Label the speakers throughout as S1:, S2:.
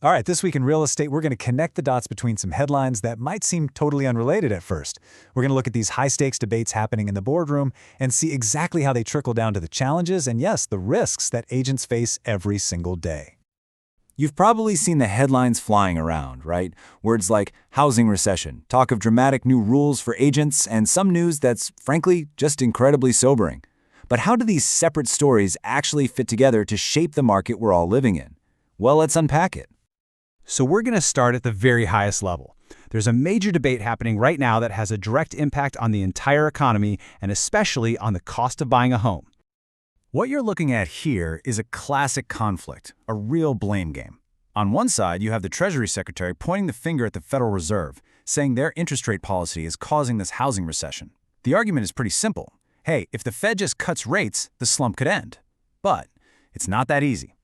S1: All right, this week in real estate, we're going to connect the dots between some headlines that might seem totally unrelated at first. We're going to look at these high-stakes debates happening in the boardroom and see exactly how they trickle down to the challenges and, yes, the risks that agents face every single day.
S2: You've probably seen the headlines flying around, right? Words like housing recession, talk of dramatic new rules for agents, and some news that's, frankly, just incredibly sobering. But how do these separate stories actually fit together to shape the market we're all living in? Well, let's unpack it.
S3: So we're going to start at the very highest level. There's a major debate happening right now that has a direct impact on the entire economy and especially on the cost of buying a home.
S2: What you're looking at here is a classic conflict, a real blame game. On one side, you have the Treasury Secretary pointing the finger at the Federal Reserve, saying their interest rate policy is causing this housing recession. The argument is pretty simple. Hey, if the Fed just cuts rates, the slump could end. But it's not that easy.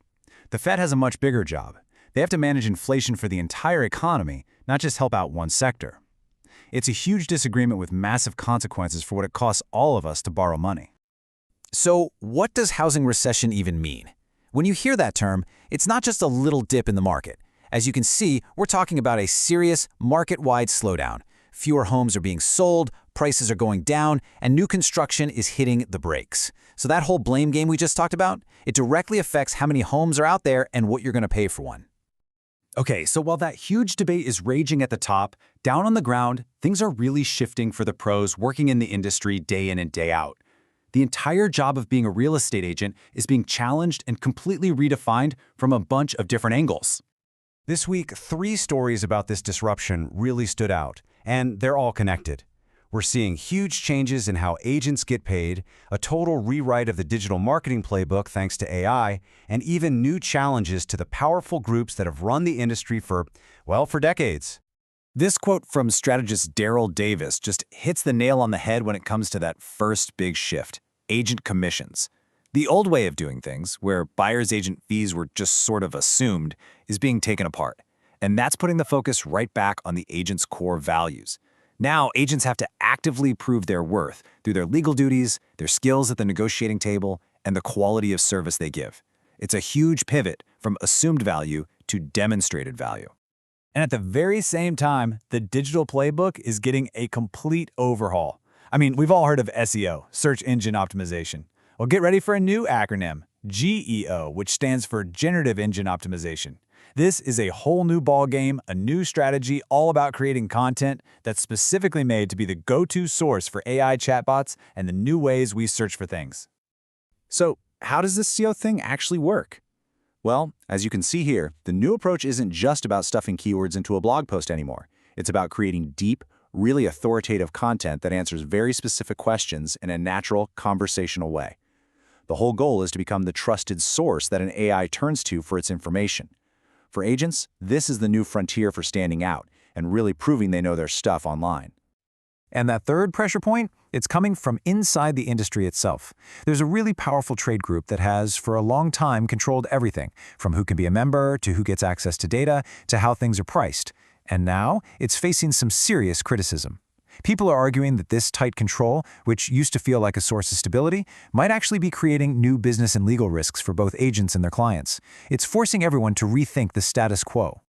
S2: The Fed has a much bigger job. They have to manage inflation for the entire economy, not just help out one sector. It's a huge disagreement with massive consequences for what it costs all of us to borrow money.
S4: So, what does housing recession even mean? When you hear that term, it's not just a little dip in the market. As you can see, we're talking about a serious, market-wide slowdown. Fewer homes are being sold, prices are going down, and new construction is hitting the brakes. So that whole blame game we just talked about, it directly affects how many homes are out there and what you're going to pay for one.
S2: Okay, so while that huge debate is raging at the top, down on the ground, things are really shifting for the pros working in the industry day in and day out. The entire job of being a real estate agent is being challenged and completely redefined from a bunch of different angles.
S3: This week, 3 stories about this disruption really stood out, and they're all connected. We're seeing huge changes in how agents get paid, a total rewrite of the digital marketing playbook thanks to AI, and even new challenges to the powerful groups that have run the industry for decades.
S2: This quote from strategist Daryl Davis just hits the nail on the head when it comes to that first big shift: agent commissions. The old way of doing things, where buyer's agent fees were just sort of assumed, is being taken apart. And that's putting the focus right back on the agent's core values. Now, agents have to actively prove their worth through their legal duties, their skills at the negotiating table, and the quality of service they give. It's a huge pivot from assumed value to demonstrated value.
S1: And at the very same time, the digital playbook is getting a complete overhaul. I mean, we've all heard of SEO, search engine optimization. Well, get ready for a new acronym, GEO, which stands for Generative Engine Optimization. This is a whole new ballgame, a new strategy all about creating content that's specifically made to be the go-to source for AI chatbots and the new ways we search for things.
S2: So, how does this SEO thing actually work? Well, as you can see here, the new approach isn't just about stuffing keywords into a blog post anymore. It's about creating deep, really authoritative content that answers very specific questions in a natural, conversational way. The whole goal is to become the trusted source that an AI turns to for its information. For agents, this is the new frontier for standing out and really proving they know their stuff online.
S1: And that third pressure point, it's coming from inside the industry itself. There's a really powerful trade group that has, for a long time, controlled everything, from who can be a member to who gets access to data to how things are priced. And now, it's facing some serious criticism. People are arguing that this tight control, which used to feel like a source of stability, might actually be creating new business and legal risks for both agents and their clients. It's forcing everyone to rethink the status quo.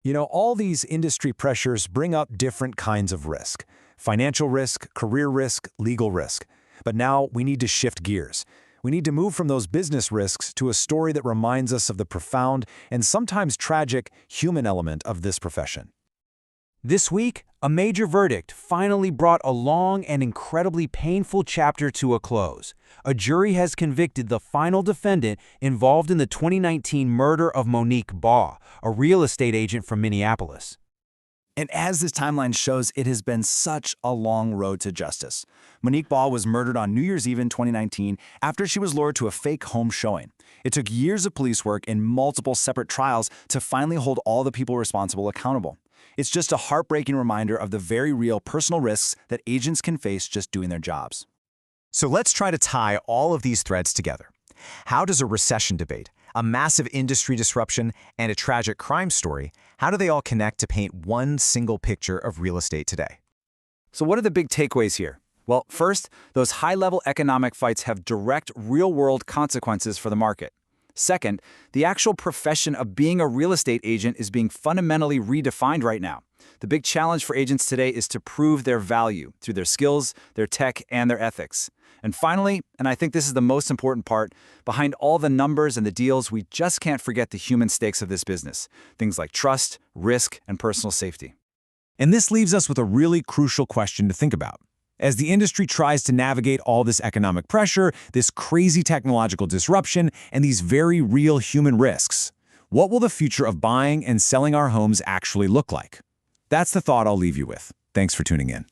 S5: You know, all these industry pressures bring up different kinds of risk: financial risk, career risk, legal risk. But now we need to shift gears. We need to move from those business risks to a story that reminds us of the profound and sometimes tragic human element of this profession.
S3: This week, a major verdict finally brought a long and incredibly painful chapter to a close. A jury has convicted the final defendant involved in the 2019 murder of Monique Baugh, a real estate agent from Minneapolis.
S2: And as this timeline shows, it has been such a long road to justice. Monique Baugh was murdered on New Year's Eve in 2019 after she was lured to a fake home showing. It took years of police work and multiple separate trials to finally hold all the people responsible accountable. It's just a heartbreaking reminder of the very real personal risks that agents can face just doing their jobs.
S4: So let's try to tie all of these threads together. How does a recession debate, a massive industry disruption, and a tragic crime story, how do they all connect to paint one single picture of real estate today?
S2: So what are the big takeaways here? Well, first, those high-level economic fights have direct, real-world consequences for the market. Second, the actual profession of being a real estate agent is being fundamentally redefined right now. The big challenge for agents today is to prove their value through their skills, their tech, and their ethics. And finally, and I think this is the most important part, behind all the numbers and the deals, we just can't forget the human stakes of this business. Things like trust, risk, and personal safety.
S1: And this leaves us with a really crucial question to think about. As the industry tries to navigate all this economic pressure, this crazy technological disruption, and these very real human risks, what will the future of buying and selling our homes actually look like? That's the thought I'll leave you with. Thanks for tuning in.